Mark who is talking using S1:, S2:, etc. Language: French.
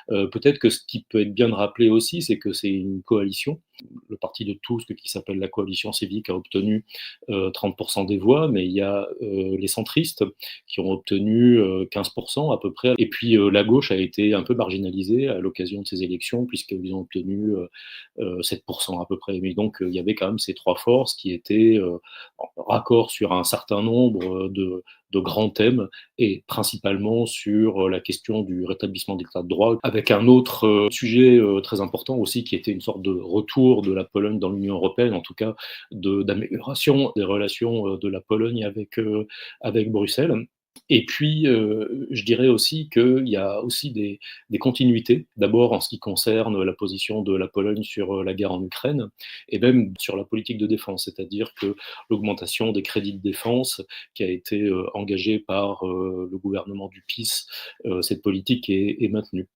S1: Peut-être que ce qui peut être bien de rappeler aussi, c'est que c'est une coalition. Le parti de Tusk, qui s'appelle la Coalition civique, a obtenu 30% des voix, mais il y a les centristes qui ont obtenu 15% à peu près. Et puis la gauche a été un peu marginalisée à l'occasion de ces élections, puisqu'ils ont obtenu 7% à peu près. Mais donc il y avait quand même ces trois forces qui étaient raccord sur un certain nombre de grands thèmes, et principalement sur la question du rétablissement de l'état de droit, avec un autre sujet très important aussi, qui était une sorte de retour de la Pologne dans l'Union européenne, en tout cas d'amélioration des relations de la Pologne avec Bruxelles. Et puis, je dirais aussi qu'il y a aussi des continuités. D'abord, en ce qui concerne la position de la Pologne sur la guerre en Ukraine, et même sur la politique de défense. C'est-à-dire que l'augmentation des crédits de défense qui a été engagée par le gouvernement du PiS, cette politique est maintenue.